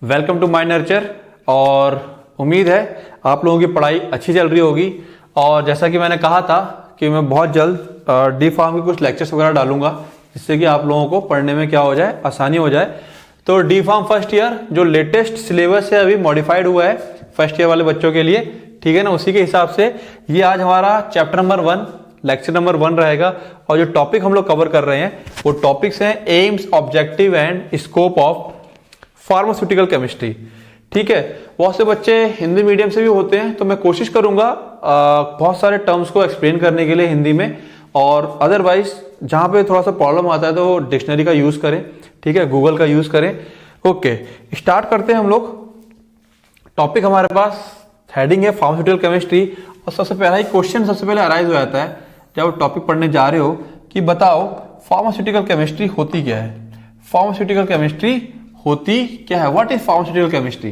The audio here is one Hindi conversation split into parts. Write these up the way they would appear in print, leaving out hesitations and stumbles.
Welcome to my nurture. और उम्मीद है आप लोगों की पढ़ाई अच्छी चल रही होगी। और जैसा कि मैंने कहा था कि मैं बहुत जल्द डी फार्म के कुछ लेक्चर्स वगैरह डालूंगा जिससे कि आप लोगों को पढ़ने में क्या हो जाए, आसानी हो जाए। तो डी फार्म फर्स्ट ईयर जो लेटेस्ट सिलेबस है अभी मॉडिफाइड हुआ है फर्स्ट ईयर वाले बच्चों के लिए, ठीक है ना। उसी के हिसाब से ये आज हमारा चैप्टर नंबर 1 लेक्चर नंबर 1 रहेगा। और जो टॉपिक हम लोग कवर कर रहे हैं वो टॉपिक्स हैं AIIMS, objective and scope of pharmaceutical chemistry, ठीक है। बहुत से बच्चे हिंदी मीडियम से भी होते हैं तो मैं कोशिश करूंगा बहुत सारे टर्म्स को एक्सप्लेन करने के लिए हिंदी में। और अदरवाइज जहां पे थोड़ा सा प्रॉब्लम आता है तो डिक्शनरी का यूज करें, ठीक है, गूगल का यूज करें। ओके, स्टार्ट करते हैं हम लोग। टॉपिक हमारे पास हेडिंग है फार्मास्यूटिकल केमिस्ट्री। और सबसे पहला ही क्वेश्चन सबसे पहले अराइज हो जाता है जब टॉपिक पढ़ने जा रहे हो कि बताओ फार्मास्यूटिकल केमिस्ट्री होती क्या है। फार्मास्यूटिकल केमिस्ट्री होती क्या है, व्हाट इज फार्मास्यूटिकल केमिस्ट्री।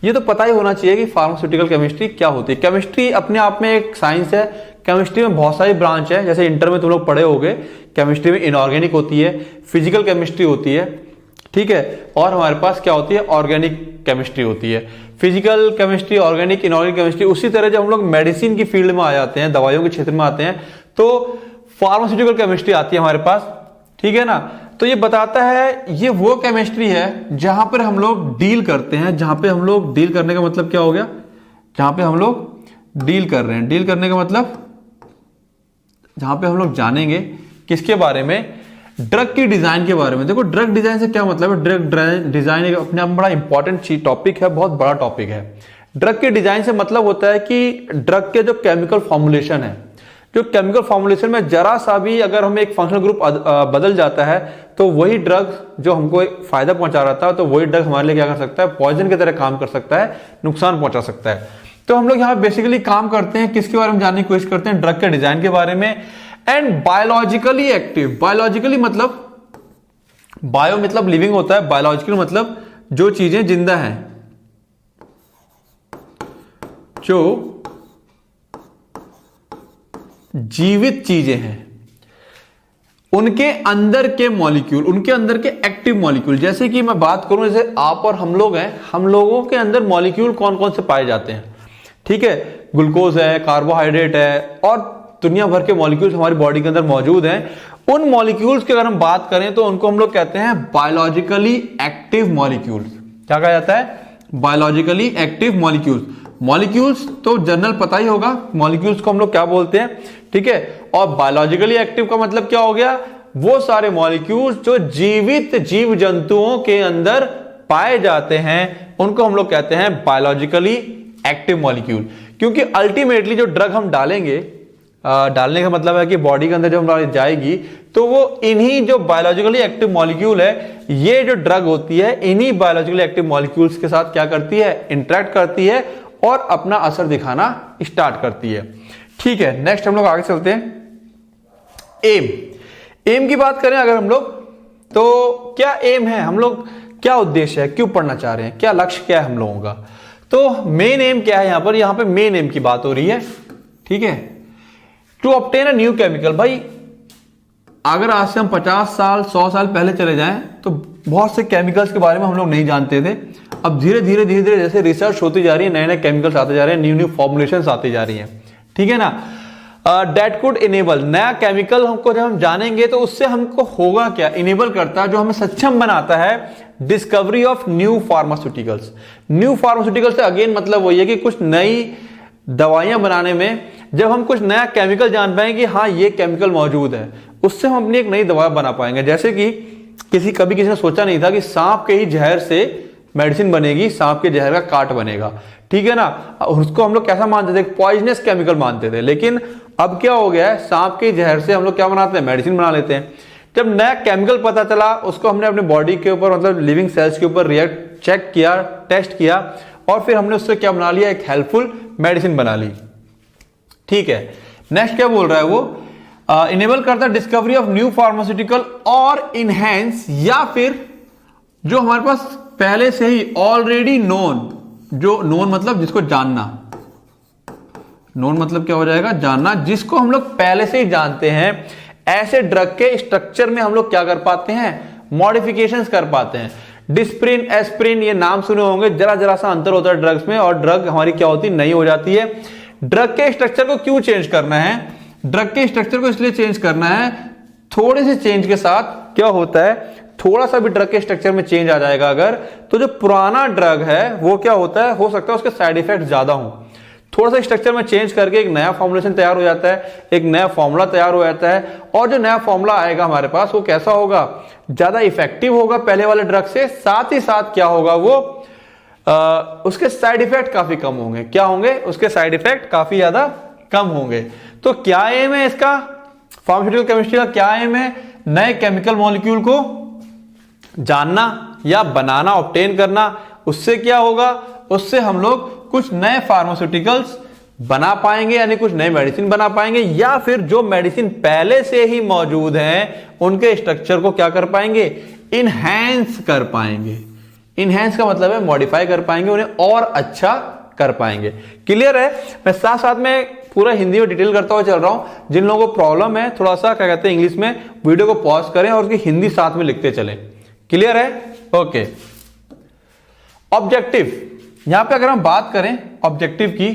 ये तो पता ही होना चाहिए कि फार्मास्यूटिकल केमिस्ट्री क्या होती है। केमिस्ट्री अपने आप में एक साइंस है। केमिस्ट्री में बहुत सारी ब्रांच है, जैसे इंटर में तुम लोग पढ़े होगे। केमिस्ट्री में इनऑर्गेनिक होती है, फिजिकल केमिस्ट्री होती है, ठीक है, और हमारे पास क्या होती है, ऑर्गेनिक केमिस्ट्री होती है। Physical chemistry, organic, inorganic chemistry. उसी तरह जब हम लोग मेडिसिन की फील्ड में आ जाते हैं, दवाइयों के क्षेत्र में आते हैं, तो फार्मास्यूटिकल केमिस्ट्री आती है हमारे पास, ठीक है ना। तो ये बताता है ये वो केमिस्ट्री है जहां पर हम लोग डील करते हैं। जहां पे हम लोग डील करने का मतलब क्या हो गया, जहां पे हम लोग डील कर रहे हैं। डील करने का मतलब जहां पे हम लोग जानेंगे किसके बारे में, ड्रग की डिजाइन के बारे में। देखो ड्रग डिजाइन से क्या मतलब है। ड्रग डिजाइन एक अपने आप में बड़ा इंपॉर्टेंट टॉपिक है, बहुत बड़ा टॉपिक है। ड्रग के डिजाइन से मतलब होता है कि ड्रग के जो केमिकल फॉर्मुलेशन है, जो केमिकल फॉर्मुलेशन में जरा सा भी अगर हमें एक फंक्शनल ग्रुप बदल जाता है तो वही ड्रग जो हमको एक फायदा पहुंचा रहा था तो वही ड्रग हमारे लिए क्या कर सकता है, पॉइजन की तरह काम कर सकता है, नुकसान पहुंचा सकता है। तो हम लोग यहाँ बेसिकली काम करते हैं किसके बारे में जानने की कोशिश करते हैं, ड्रग के डिजाइन के बारे में। एंड बायोलॉजिकली एक्टिव, बायोलॉजिकली मतलब बायो मतलब लिविंग होता है, बायोलॉजिकल मतलब जो चीजें जिंदा हैं, जो जीवित चीजें हैं, उनके अंदर के मॉलिक्यूल, उनके अंदर के एक्टिव मॉलिक्यूल। जैसे कि मैं बात करूं, जैसे आप और हम लोग हैं, हम लोगों के अंदर मॉलिक्यूल कौन कौन से पाए जाते हैं, ठीक है। ग्लूकोज है, कार्बोहाइड्रेट है, और दुनिया भर के मॉलिक्यूल्स हमारी बॉडी के अंदर मौजूद हैं। उन मॉलिक्यूल्स की अगर हम बात करें तो उनको हम लोग कहते हैं बायोलॉजिकली एक्टिव मॉलिक्यूल्स। क्या कहा जाता है, बायोलॉजिकली एक्टिव मॉलिक्यूल्स। मॉलिक्यूल्स तो जनरल पता ही होगा, मॉलिक्यूल्स को हम लोग क्या बोलते हैं, ठीक है। और बायोलॉजिकली एक्टिव का मतलब क्या हो गया, वो सारे मॉलिक्यूल्स जो जीवित जीव जंतुओं के अंदर पाए जाते हैं उनको हम लोग कहते हैं बायोलॉजिकली एक्टिव मॉलिक्यूल। क्योंकि अल्टीमेटली जो ड्रग हम डालेंगे, डालने का मतलब है कि बॉडी के अंदर जब हम जाएगी तो वो इन्हीं जो बायोलॉजिकली एक्टिव मॉलिक्यूल है, ये जो ड्रग होती है इन्हीं बायोलॉजिकली एक्टिव मॉलिक्यूल्स के साथ क्या करती है, इंटरेक्ट करती है और अपना असर दिखाना स्टार्ट करती है, ठीक है। नेक्स्ट हम लोग आगे चलते हैं। एम की बात करें अगर हम लोग, तो क्या एम है, हम लोग क्या उद्देश्य है, क्यों पढ़ना चाह रहे हैं, क्या लक्ष्य क्या है हम लोगों का। तो मेन एम क्या है यहां पे मेन एम की बात हो रही है, ठीक है। To obtain a new chemical. भाई अगर आज से हम 50 साल 100 साल पहले चले जाएं तो बहुत से केमिकल्स के बारे में हम लोग नहीं जानते थे। अब धीरे धीरे जैसे रिसर्च होती जा रही है, नए नए केमिकल्स आते जा रहे हैं, न्यू न्यू फॉर्मुलेशंस आती जा रही हैं, ठीक है ना। दैट कुड इनेबल, नया केमिकल हमको जब हम जानेंगे तो उससे हमको होगा क्या, इनेबल करता है, जो हमें सक्षम बनाता है discovery of new pharmaceuticals. New pharmaceuticals से अगेन मतलब वही है कि कुछ नई दवाइयां बनाने में जब हम कुछ नया केमिकल जान पाएंगे, हाँ ये केमिकल मौजूद है, उससे हम अपनी एक नई दवा बना पाएंगे। जैसे कि कभी किसी ने सोचा नहीं था कि सांप के ही जहर से मेडिसिन बनेगी, सांप के जहर का काट बनेगा, ठीक है ना। उसको हम लोग कैसा मानते थे, पॉइजनस केमिकल मानते थे। लेकिन अब क्या हो गया है, सांप के जहर से हम लोग क्या बनाते हैं, मेडिसिन बना लेते हैं। जब नया केमिकल पता चला उसको हमने अपने बॉडी के ऊपर मतलब लिविंग सेल्स के ऊपर रिएक्ट चेक किया, टेस्ट किया, और फिर हमने उससे क्या बना लिया, एक हेल्पफुल मेडिसिन बना ली, ठीक है। नेक्स्ट क्या बोल रहा है वो, इनेबल करता है डिस्कवरी ऑफ न्यू फार्मास्यूटिकल और इनहेंस, या फिर जो हमारे पास पहले से ही ऑलरेडी नोन, जो नोन मतलब जिसको जानना, नोन मतलब क्या हो जाएगा, जानना, जिसको हम लोग पहले से ही जानते हैं, ऐसे ड्रग के स्ट्रक्चर में हम लोग क्या कर पाते हैं, मॉडिफिकेशंस कर पाते हैं। डिस्प्रिन, एस्प्रिन, ये नाम सुने होंगे। जरा जरा सा अंतर होता है ड्रग्स में, और ड्रग हमारी क्या होती है, नहीं हो जाती है। ड्रग के स्ट्रक्चर को क्यों चेंज करना है? ड्रग के स्ट्रक्चर को इसलिए चेंज करना है, थोड़े से चेंज के साथ क्या होता है, थोड़ा सा भी ड्रग के स्ट्रक्चर में चेंज आ जाएगा अगर, तो जो पुराना ड्रग है वो क्या होता है, हो सकता है उसके साइड इफेक्ट ज्यादा हो। थोड़ा सा स्ट्रक्चर में चेंज करके एक नया फॉर्मुलेशन तैयार हो जाता है, एक नया फॉर्मूला तैयार हो जाता है, और जो नया फॉर्मूला आएगा हमारे पास वो कैसा होगा, ज्यादा इफेक्टिव होगा पहले वाले ड्रग से। साथ ही साथ क्या होगा, वो उसके साइड इफेक्ट काफी कम होंगे। क्या होंगे? उसके साइड इफेक्ट काफी ज्यादा कम होंगे। तो क्या एम है इसका, फार्मास्यूटिकल केमिस्ट्री का क्या एम है? नए केमिकल मॉलिक्यूल को जानना या बनाना, ऑब्टेन करना। उससे क्या होगा, उससे हम लोग कुछ नए फार्मास्यूटिकल्स बना पाएंगे, यानी कुछ नए मेडिसिन बना पाएंगे, या फिर जो मेडिसिन पहले से ही मौजूद हैं उनके स्ट्रक्चर को क्या कर पाएंगे, इनहैंस कर पाएंगे। इनहैंस का मतलब है मॉडिफाई कर पाएंगे, उन्हें और अच्छा कर पाएंगे। क्लियर है? मैं साथ साथ में पूरा हिंदी में डिटेल करता हुआ चल रहा हूं। जिन लोगों को प्रॉब्लम है, थोड़ा सा क्या कहते हैं इंग्लिश में, वीडियो को पॉज करें और उसकी हिंदी साथ में लिखते चलें। क्लियर है? ओके। ऑब्जेक्टिव, यहां पे अगर हम बात करें ऑब्जेक्टिव की,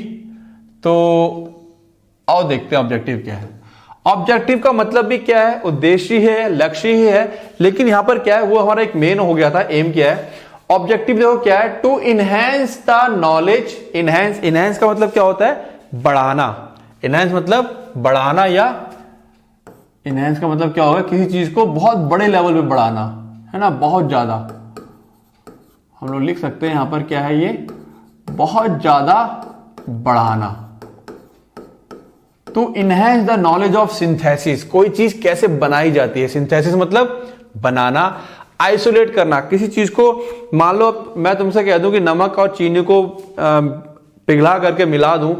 तो आओ देखते हैं ऑब्जेक्टिव क्या है। ऑब्जेक्टिव का मतलब भी क्या है, उद्देश्य ही है, लक्ष्य ही है, लेकिन यहां पर क्या है, वो हमारा एक मेन हो गया था, एम क्या है। ऑब्जेक्टिव देखो क्या है, to enhance the knowledge. Enhance का मतलब क्या होता है, बढ़ाना। इनहैंस मतलब बढ़ाना, या इनहैंस का मतलब क्या होगा, किसी चीज को बहुत बड़े लेवल पे बढ़ाना, है ना, बहुत ज्यादा। हम लोग लिख सकते हैं यहां पर क्या है, ये बहुत ज्यादा बढ़ाना। To enhance the knowledge of synthesis, कोई चीज कैसे बनाई जाती है। सिंथेसिस मतलब बनाना। आइसोलेट करना, किसी चीज को, मान लो मैं तुमसे कह दूं कि नमक और चीनी को पिघला करके मिला दूं,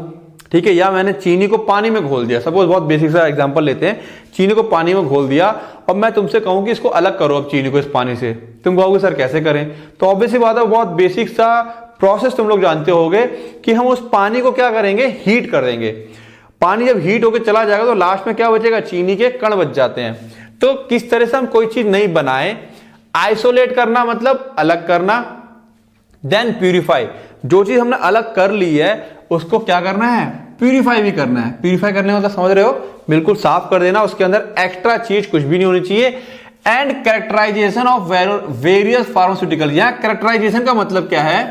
ठीक है, या मैंने चीनी को पानी में घोल दिया। सपोज बहुत बेसिक सा एग्जांपल लेते हैं, चीनी को पानी में घोल दिया और मैं तुमसे कहूं कि इसको अलग करो अब चीनी को इस पानी से, तुम कहोगे सर कैसे करें? तो ऑब्वियसली बात है, बहुत बेसिक सा प्रोसेस तुम लोग जानते होगे कि हम उस पानी को क्या करेंगे, हीट कर देंगे। पानी जब हीट होकर चला जाएगा तो लास्ट में क्या बचेगा, चीनी के कण बच जाते हैं। तो किस तरह से हम कोई चीज नहीं बनाए, आइसोलेट करना मतलब अलग करना, देन प्यूरिफाई, जो चीज हमने अलग कर ली है उसको क्या करना है, प्यूरिफाई भी करना है। प्यूरिफाई करने का मतलब समझ रहे हो, बिल्कुल साफ कर देना, उसके अंदर एक्स्ट्रा चीज कुछ भी नहीं होनी चाहिए। And characterization of various pharmaceutical, यहां कैरेक्टराइजेशन का मतलब क्या है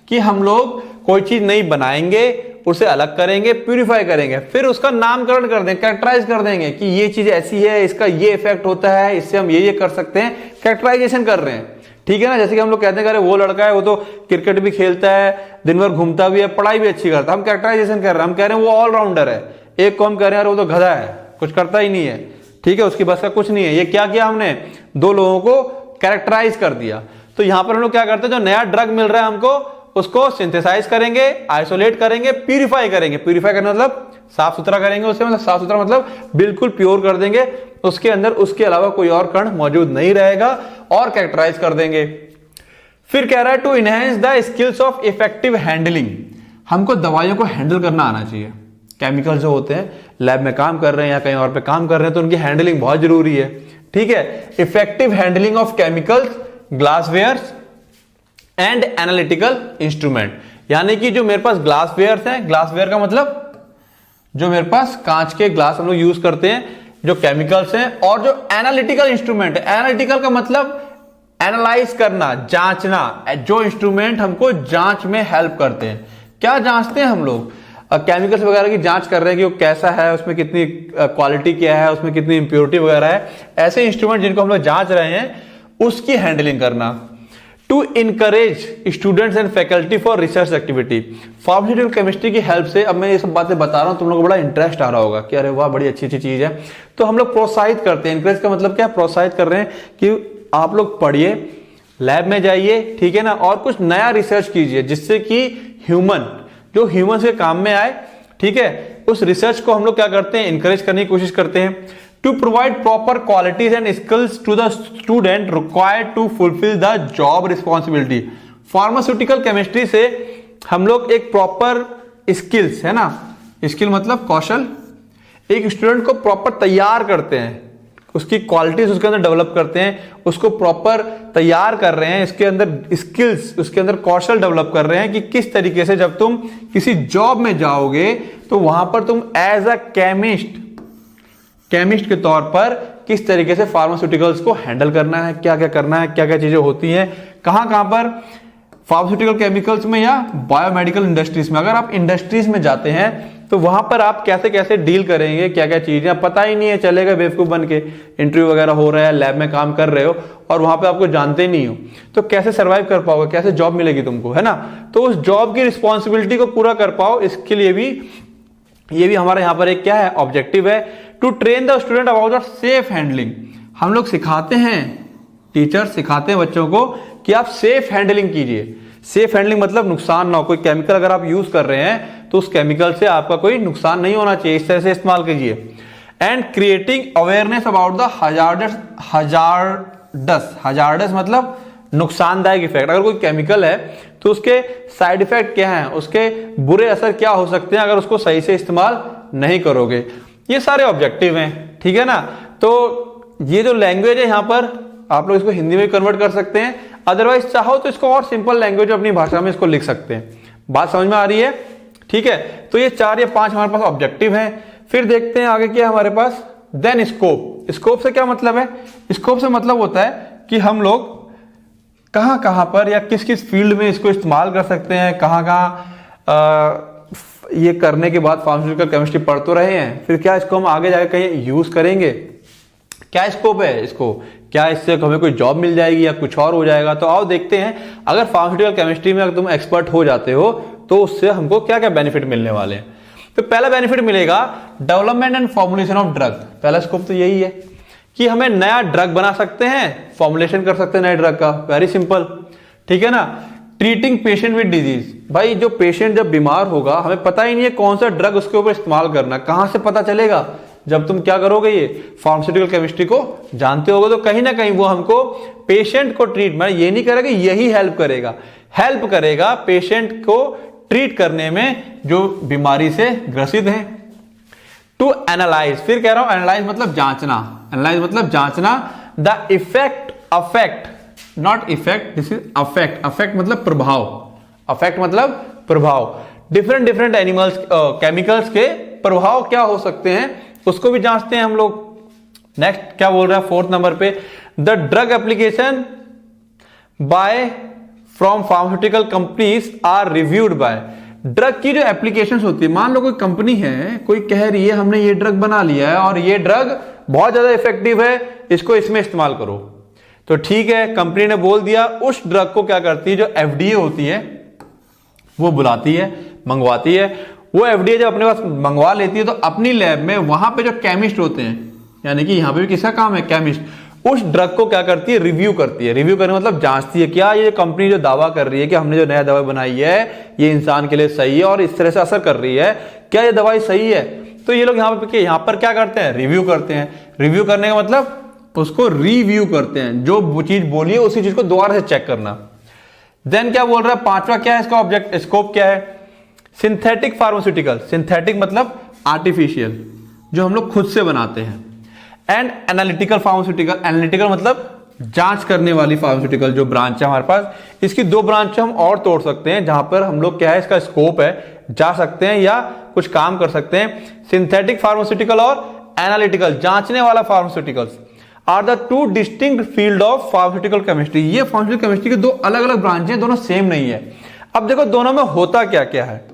कि हम लोग कोई चीज नहीं बनाएंगे, उसे अलग करेंगे, प्यूरिफाई करेंगे, फिर उसका नामकरण कर देंगे, कैरेक्टराइज कर देंगे कि ये चीज ऐसी है, इसका ये इफेक्ट होता है, इससे हम ये कर सकते हैं, कैरेक्टराइजेशन कर रहे हैं। ठीक है ना, जैसे कि हम लोग कहते हैं अरे वो लड़का है, वो तो क्रिकेट भी खेलता है, दिन भर घूमता भी है, पढ़ाई भी अच्छी करता है, हम कैरेक्टराइजेशन कर रहे हैं, हम कह रहे हैं वो ऑलराउंडर है। एक को हम कह रहे हैं अरे वो तो गधा है, कुछ करता ही नहीं है, ठीक है, उसकी बस का कुछ नहीं है। ये क्या किया हमने, दो लोगों को कैरेक्टराइज कर दिया। तो यहां पर हम लोग क्या करते हैं, जो नया ड्रग मिल रहा है हमको, उसको सिंथेसाइज करेंगे, आइसोलेट करेंगे, प्यूरिफाई करेंगे। प्यूरिफाई करना मतलब साफ सुथरा करेंगे उसे, मतलब साफ सुथरा मतलब बिल्कुल प्योर कर देंगे, उसके अंदर उसके अलावा कोई और कण मौजूद नहीं रहेगा, और कैरेक्टराइज कर देंगे। फिर कह रहा है to enhance the skills of effective handling, हमको दवाइयों को हैंडल करना आना चाहिए। केमिकल जो होते हैं, लैब में काम कर रहे हैं या कहीं और पे काम कर रहे हैं, तो उनकी हैंडलिंग बहुत जरूरी है। ठीक है, effective handling of chemicals, glasswares and analytical instrument, यानी कि जो मेरे पास ग्लासवेयर्स हैं, ग्लासवेयर का मतलब जो मेरे पास कांच के ग्लास हम लोग यूज करते हैं, जो केमिकल्स हैं, और जो एनालिटिकल इंस्ट्रूमेंट है, एनालिटिकल का मतलब एनालाइज करना, जांचना, जो इंस्ट्रूमेंट हमको जांच में हेल्प करते हैं। क्या जांचते हैं हम लोग, केमिकल्स वगैरह की जांच कर रहे हैं कि वो कैसा है, उसमें कितनी क्वालिटी क्या है, उसमें कितनी इंप्योरिटी वगैरह है, ऐसे इंस्ट्रूमेंट जिनको हम लोग जांच रहे हैं, उसकी हैंडलिंग करना। To encourage students and faculty for research activity, pharmaceutical chemistry की हेल्प से, अब मैं ये सब बातें बता रहा हूं, तुम लोगों को बड़ा इंटरेस्ट आ रहा होगा कि अरे वाह बड़ी अच्छी अच्छी चीज है। तो हम लोग प्रोत्साहित करते हैं, इनकरेज का मतलब क्या, प्रोत्साहित कर रहे हैं कि आप लोग पढ़िए, लैब में जाइए, ठीक है ना, और कुछ नया रिसर्च कीजिए, जिससे कि जो ह्यूमन के काम में आए। ठीक है, उस रिसर्च को हम लोग क्या करते हैं, इंकरेज करने की कोशिश करते हैं। To provide proper qualities and skills to the student required to fulfil the job responsibility, pharmaceutical chemistry से हम लोग एक प्रॉपर स्किल्स, है ना, स्किल मतलब कौशल, एक स्टूडेंट को प्रॉपर तैयार करते हैं, उसकी क्वालिटीज उसके अंदर डेवलप करते हैं, उसको प्रॉपर तैयार कर रहे हैं, इसके अंदर स्किल्स, उसके अंदर कौशल डेवलप कर रहे हैं कि किस तरीके से जब तुम किसी जॉब में जाओगे तो वहां पर तुम एज अ केमिस्ट के तौर पर किस तरीके से फार्मास्यूटिकल्स को हैंडल करना है, क्या क्या करना है, क्या क्या चीजें होती हैं, कहां पर फार्मास्यूटिकल केमिकल्स में या बायोमेडिकल इंडस्ट्रीज में। अगर आप इंडस्ट्रीज में जाते हैं तो वहां पर आप कैसे कैसे डील करेंगे, क्या क्या चीजें पता ही नहीं है, चलेगा बेवकूफ बन के, इंटरव्यू वगैरह हो रहा है, लैब में काम कर रहे हो और वहां पे आपको जानते नहीं हो, तो कैसे सर्वाइव कर पाओगे, कैसे जॉब मिलेगी तुमको, है ना। तो उस जॉब की रिस्पॉन्सिबिलिटी को पूरा कर पाओ, इसके लिए भी ये भी हमारा यहाँ पर एक क्या है ऑब्जेक्टिव है, to train the student about the safe handling. हम लोग सिखाते हैं, टीचर सिखाते हैं बच्चों को कि आप सेफ हैंडलिंग कीजिए। सेफ हैंडलिंग मतलब नुकसान ना हो, कोई केमिकल अगर आप यूज कर रहे हैं तो उस केमिकल से आपका कोई नुकसान नहीं होना चाहिए, इस तरह से इस्तेमाल कीजिए। And creating awareness about the hazardous मतलब नुकसानदायक इफेक्ट। अगर कोई केमिकल है तो उसके साइड इफेक्ट क्या हैं, उसके बुरे असर क्या हो सकते हैं अगर उसको सही से इस्तेमाल नहीं करोगे। ये सारे ऑब्जेक्टिव हैं, ठीक है ना। तो ये जो लैंग्वेज है यहाँ पर आप लोग इसको हिंदी में कन्वर्ट कर सकते हैं, अदरवाइज चाहो तो इसको और सिंपल लैंग्वेज अपनी भाषा में इसको लिख सकते हैं। बात समझ में आ रही है, ठीक है। तो ये 4 या 5 हमारे पास ऑब्जेक्टिव हैं। फिर देखते हैं आगे क्या हमारे पास। Then scope. स्कोप से क्या मतलब है? स्कोप से मतलब होता है कि हम लोग कहां कहां पर या किस किस फील्ड में इसको इस्तेमाल कर सकते हैं, कहां कहां ये करने के बाद फार्मास्यूटिकल केमिस्ट्री पढ़ तो रहे हैं, फिर क्या इसको हम आगे जाकर कहीं यूज करेंगे, क्या स्कोप है इसको, क्या इससे हमें कोई जॉब मिल जाएगी या कुछ और हो जाएगा। तो आओ देखते हैं, अगर फार्मास्यूटिकल केमिस्ट्री में अगर तुम एक्सपर्ट हो जाते हो तो उससे हमको क्या क्या बेनिफिट मिलने वाले हैं। तो पहला बेनिफिट मिलेगा development and formulation of drug. पहला स्कोप तो यही है कि हमें नया ड्रग बना सकते हैं, फॉर्मुलेशन कर सकते हैं नए ड्रग का, वेरी सिंपल, ठीक है ना। Treating patient with disease. भाई जो पेशेंट जब बीमार होगा हमें पता ही नहीं है कौन सा ड्रग उसके ऊपर इस्तेमाल करना, कहां से पता चलेगा? जब तुम क्या करोगे, ये फार्मास्यूटिकल केमिस्ट्री को जानते होगे तो कहीं ना कहीं वो हमको पेशेंट को ट्रीट, मैं ये नहीं करेगा यही हेल्प करेगा पेशेंट को ट्रीट करने में जो बीमारी से ग्रसित है। टू एनालाइज, फिर कह रहा हूं एनालाइज मतलब जांचना, the effect, affect not effect, this is affect, affect मतलब प्रभाव, डिफरेंट एनिमल्स केमिकल्स के प्रभाव क्या हो सकते हैं उसको भी जांचते हैं हम लोग। नेक्स्ट क्या बोल रहा है 4th नंबर पे, the drug application by from pharmaceutical companies are reviewed by. Drug की जो एप्लीकेशंस होती है, मान लो कोई कंपनी है, कोई कह रही है हमने ये ड्रग बना लिया है और ये ड्रग बहुत ज्यादा इफेक्टिव है, इसको इसमें इस्तेमाल करो, तो ठीक है कंपनी ने बोल दिया। उस ड्रग को क्या करती है, जो एफडीए होती है वो बुलाती है, मंगवाती है। वो एफडीए जब अपने पास मंगवा लेती है तो अपनी लैब में वहां पे जो केमिस्ट होते हैं, यानी कि यहां पे भी किसका काम है, केमिस्ट, उस ड्रग को क्या करती है, रिव्यू करती है। रिव्यू करने मतलब जांचती है, क्या ये कंपनी जो दावा कर रही है कि हमने जो नया दवाई बनाई है ये इंसान के लिए सही है और इस तरह से असर कर रही है, क्या ये दवाई सही है। तो ये लोग यहां पर क्या करते हैं, रिव्यू करते हैं। रिव्यू करने का मतलब उसको रिव्यू करते हैं, जो वो चीज बोली है उसी चीज को दोबारा से चेक करना। देन क्या बोल रहा है 5वां, क्या है इसका ऑब्जेक्ट, स्कोप क्या है, सिंथेटिक फार्मास्यूटिकल। सिंथेटिक मतलब आर्टिफिशियल, जो हम लोग खुद से बनाते हैं। एंड एनालिटिकल फार्मास्यूटिकल, एनालिटिकल मतलब जांच करने वाली फार्मास्यूटिकल जो ब्रांच है हमारे पास, इसकी 2 ब्रांच हम और तोड़ सकते हैं जहां पर हम लोग क्या है, इसका स्कोप है, जा सकते हैं या कुछ काम कर सकते हैं। सिंथेटिक फार्मास्यूटिकल और एनालिटिकल, जांचने वाला pharmaceuticals are the 2 distinct field of pharmaceutical chemistry. ये फार्मास्यूटिकल केमिस्ट्री के 2 अलग अलग ब्रांच हैं, दोनों सेम नहीं है। अब देखो दोनों में होता क्या क्या है।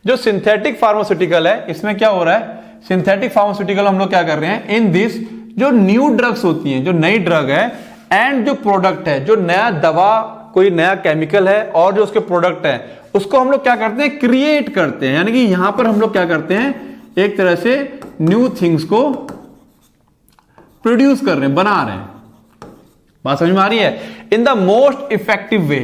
जो सिंथेटिक फार्मास्यूटिकल है इसमें क्या हो रहा है, सिंथेटिक फार्मास्यूटिकल हम लोग क्या कर रहे हैं, इन दिस जो न्यू ड्रग्स होती हैं, जो नई ड्रग है, एंड जो प्रोडक्ट है, जो नया दवा, कोई नया केमिकल है और जो उसके प्रोडक्ट है, उसको हम लोग क्या करते हैं, क्रिएट करते हैं। यानी कि यहां पर हम लोग क्या करते हैं, एक तरह से न्यू थिंग्स को प्रोड्यूस कर रहे हैं, बना रहे हैं। बात समझ में आ रही है। In the most effective way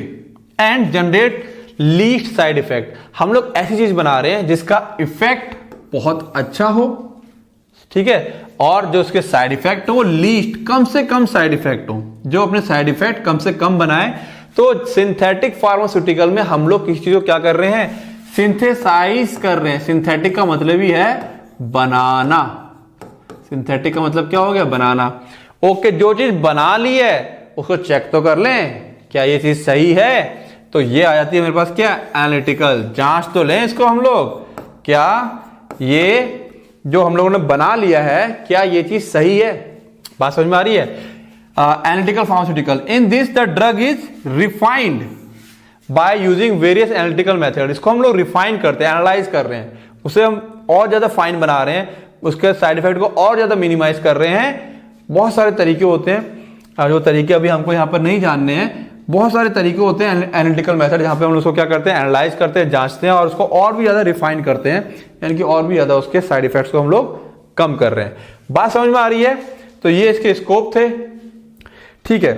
and generate least side effect. हम लोग ऐसी चीज बना रहे हैं जिसका इफेक्ट बहुत अच्छा हो, ठीक है, और जो उसके साइड इफेक्ट हो वो लीस्ट, कम से कम साइड इफेक्ट हो, जो अपने साइड इफेक्ट कम से कम बनाए। तो सिंथेटिक फार्मास्यूटिकल में हम लोग किस चीज को क्या कर रहे हैं, सिंथेसाइज कर रहे हैं। सिंथेटिक का मतलब ही है बनाना, सिंथेटिक का मतलब क्या हो गया, बनाना। ओके, जो चीज बना ली है उसको चेक तो कर लें क्या ये चीज सही है, तो ये आ जाती है मेरे पास क्या, एनालिटिकल। जांच तो लें इसको हम लोग, क्या ये जो हम लोगों ने बना लिया है क्या ये चीज सही है। बात समझ में आ रही है। Analytical pharmaceutical, in this the drug is refined by using various analytical method. इसको हम लोग रिफाइन करते हैं, एनालाइज कर रहे हैं, उसे हम और ज्यादा फाइन बना रहे हैं, उसके साइड इफेक्ट को और ज्यादा मिनिमाइज कर रहे हैं। बहुत सारे तरीके होते हैं, जो तरीके अभी हमको यहाँ पर नहीं जानने हैं। बहुत सारे तरीके होते हैं एनालिटिकल मेथड, जहां पे हम उसको क्या करते हैं, एनालाइज करते हैं, जांचते हैं और उसको और भी ज्यादा रिफाइन करते हैं, यानी कि और भी ज्यादा उसके साइड इफेक्ट्स को हम लोग कम कर रहे हैं। बात समझ में आ रही है। तो ये इसके स्कोप थे, ठीक है।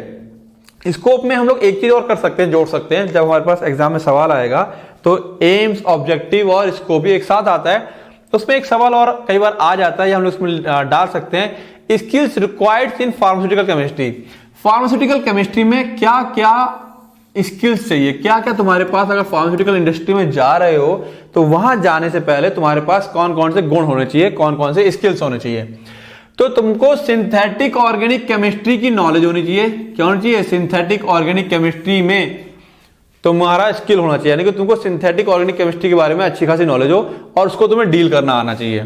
स्कोप में हम लोग एक चीज और कर सकते हैं, जोड़ सकते हैं, जब हमारे पास एग्जाम में सवाल आएगा तो एम्स, ऑब्जेक्टिव और स्कोप एक साथ आता है, उसमें एक सवाल और कई बार आ जाता है, या हम लोग उसमें डाल सकते हैं, skills required in pharmaceutical chemistry. Pharmaceutical chemistry में क्या क्या स्किल्स चाहिए, क्या क्या तुम्हारे पास, अगर फार्मास्यूटिकल इंडस्ट्री में जा रहे हो तो वहां जाने से पहले तुम्हारे पास कौन कौन से गुण होने चाहिए, कौन कौन से स्किल्स होने चाहिए। तो तुमको सिंथेटिक ऑर्गेनिक केमिस्ट्री की नॉलेज होनी चाहिए। क्या होनी चाहिए, सिंथेटिक ऑर्गेनिक केमिस्ट्री में तुम्हारा स्किल होना चाहिए, यानी कि तुमको सिंथेटिक ऑर्गेनिक केमिस्ट्री के बारे में अच्छी खासी नॉलेज हो और उसको तुम्हें डील करना आना चाहिए।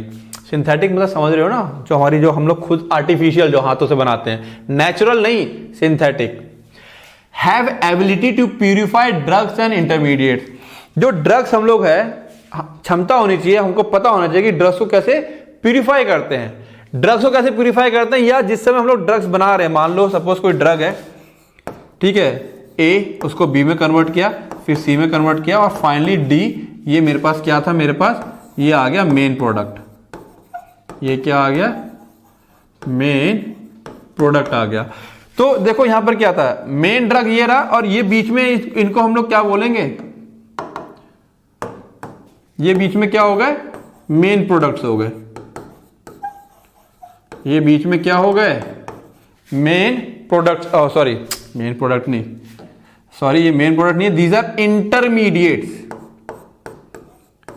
सिंथेटिक मतलब समझ रहे हो ना, जो हमारी, जो हम लोग खुद आर्टिफिशियल जो हाथों से बनाते हैं, नेचुरल नहीं, synthetic. Have ability to purify drugs and intermediate. जो ड्रग्स हम लोग है, क्षमता होनी चाहिए, हमको पता होना चाहिए कि ड्रग्स को कैसे प्यूरिफाई करते हैं, ड्रग्स को कैसे प्यूरिफाई करते हैं, या जिस समय हम लोग ड्रग्स बना रहे हैं, मान लो सपोज कोई ड्रग है, ठीक है, ए उसको बी में कन्वर्ट किया, फिर सी में कन्वर्ट किया और फाइनली डी, ये मेरे पास क्या था, मेरे पास ये आ गया मेन प्रोडक्ट। ये क्या आ गया, मेन प्रोडक्ट आ गया। तो देखो यहां पर क्या था, मेन ड्रग ये रहा और ये बीच में इनको हम लोग क्या बोलेंगे, ये बीच में क्या हो गए, मेन प्रोडक्ट्स हो गए। ये बीच में क्या हो गए, main products, sorry main product नहीं, सॉरी ये मेन प्रोडक्ट नहीं है, दीज आर इंटरमीडिएट्स।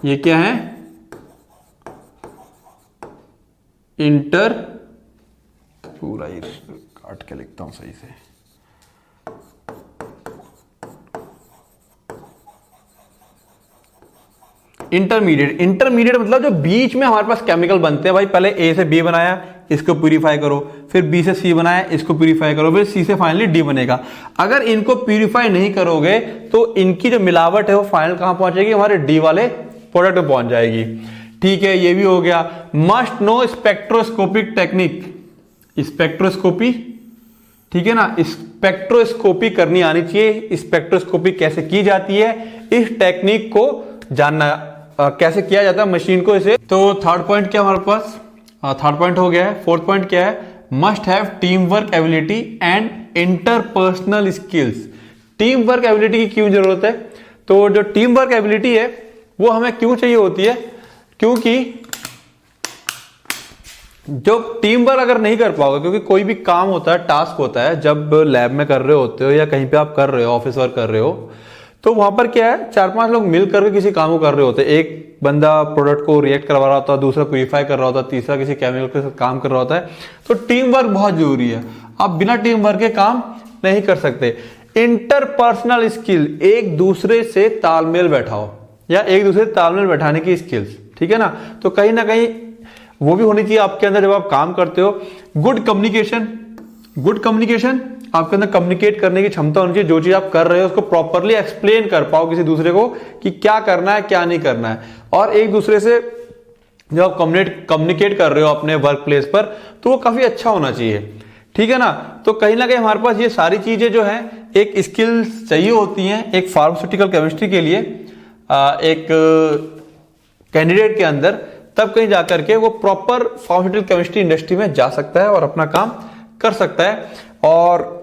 ये क्या है, इंटर, पूरा ही काट के लिखता हूं सही से, इंटरमीडिएट। इंटरमीडिएट मतलब जो बीच में हमारे पास केमिकल बनते हैं भाई, पहले ए से बी बनाया, इसको प्यूरिफाई करो, फिर बी से सी बनाया, इसको प्यूरिफाई करो, फिर सी से फाइनली डी बनेगा। अगर इनको प्यूरिफाई नहीं करोगे तो इनकी जो मिलावट है वो फाइनल कहां पहुंचेगी, हमारे डी वाले प्रोडक्ट में पहुंच जाएगी। ठीक है, ये भी हो गया। Must know spectroscopic technique, spectroscopy, ठीक है ना, स्पेक्ट्रोस्कोपी करनी आनी चाहिए। स्पेक्ट्रोस्कोपी कैसे की जाती है, इस टेक्निक को जानना, कैसे किया जाता है मशीन को इसे। तो थर्ड पॉइंट क्या हमारे पास, थर्ड पॉइंट हो गया है। फोर्थ पॉइंट क्या है, must have team work ability and interpersonal skills. Team work ability की क्यों जरूरत है, तो जो टीम वर्क एबिलिटी है वो हमें क्यों चाहिए होती है, क्योंकि जो टीम वर्क अगर नहीं कर पाओगे, क्योंकि कोई भी काम होता है, टास्क होता है, जब लैब में कर रहे होते हो या कहीं पे आप कर रहे हो, ऑफिस वर्क कर रहे हो, तो वहां पर क्या है, 4-5 लोग मिल करके किसी काम को कर रहे होते हैं। एक बंदा प्रोडक्ट को रिएक्ट करवा रहा होता है, दूसरा प्यूरिफाई कर रहा होता है, तीसरा किसी केमिकल के साथ काम कर रहा होता है। तो टीम वर्क बहुत जरूरी है, आप बिना टीम वर्क के काम नहीं कर सकते। इंटरपर्सनल स्किल, एक दूसरे से तालमेल बैठाओ या एक दूसरे से तालमेल बैठाने की स्किल्स, ठीक है ना। तो कहीं ना कहीं वो भी होनी चाहिए आपके अंदर जब आप काम करते हो। गुड कम्युनिकेशन, गुड कम्युनिकेशन, आपके अंदर कम्युनिकेट करने की क्षमता होनी चाहिए। जो चीज आप कर रहे हो उसको प्रॉपरली एक्सप्लेन कर पाओ किसी दूसरे को कि क्या करना है क्या नहीं करना है। और एक दूसरे से जब आप कम्युनिकेट कर रहे हो अपने वर्क प्लेस पर, तो वो काफी अच्छा होना चाहिए, ठीक है ना। तो कहीं ना कहीं हमारे पास ये सारी चीजें जो है एक स्किल्स चाहिए होती हैं एक फार्मास्यूटिकल केमिस्ट्री के लिए, एक कैंडिडेट के अंदर, तब कहीं जाकर के वो प्रॉपर फार्मास्यूटिकल केमिस्ट्री इंडस्ट्री में जा सकता है और अपना काम कर सकता है। और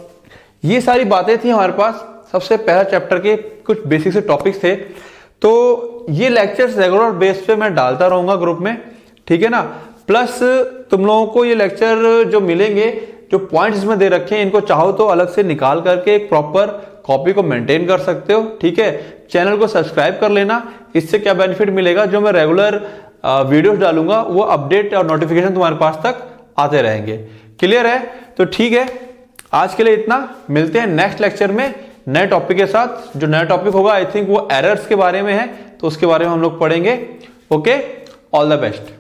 ये सारी बातें थी हमारे पास, सबसे पहला चैप्टर के कुछ बेसिक से टॉपिक्स थे। तो ये लेक्चर्स रेगुलर बेस पे मैं डालता रहूंगा ग्रुप में, ठीक है ना। प्लस तुम लोगों को ये लेक्चर जो मिलेंगे, जो पॉइंट्स इसमें दे रखे हैं, इनको चाहो तो अलग से निकाल करके एक प्रॉपर कॉपी को मेंटेन कर सकते हो, ठीक है। चैनल को सब्सक्राइब कर लेना। इससे क्या बेनिफिट मिलेगा, जो मैं रेगुलर वीडियोस डालूंगा वो अपडेट और नोटिफिकेशन तुम्हारे पास तक आते रहेंगे। क्लियर है? तो ठीक है, आज के लिए इतना। मिलते हैं नेक्स्ट लेक्चर में नए टॉपिक के साथ। जो नया टॉपिक होगा आई थिंक वो एरर्स के बारे में है, तो उसके बारे में हम लोग पढ़ेंगे। Okay, all the best.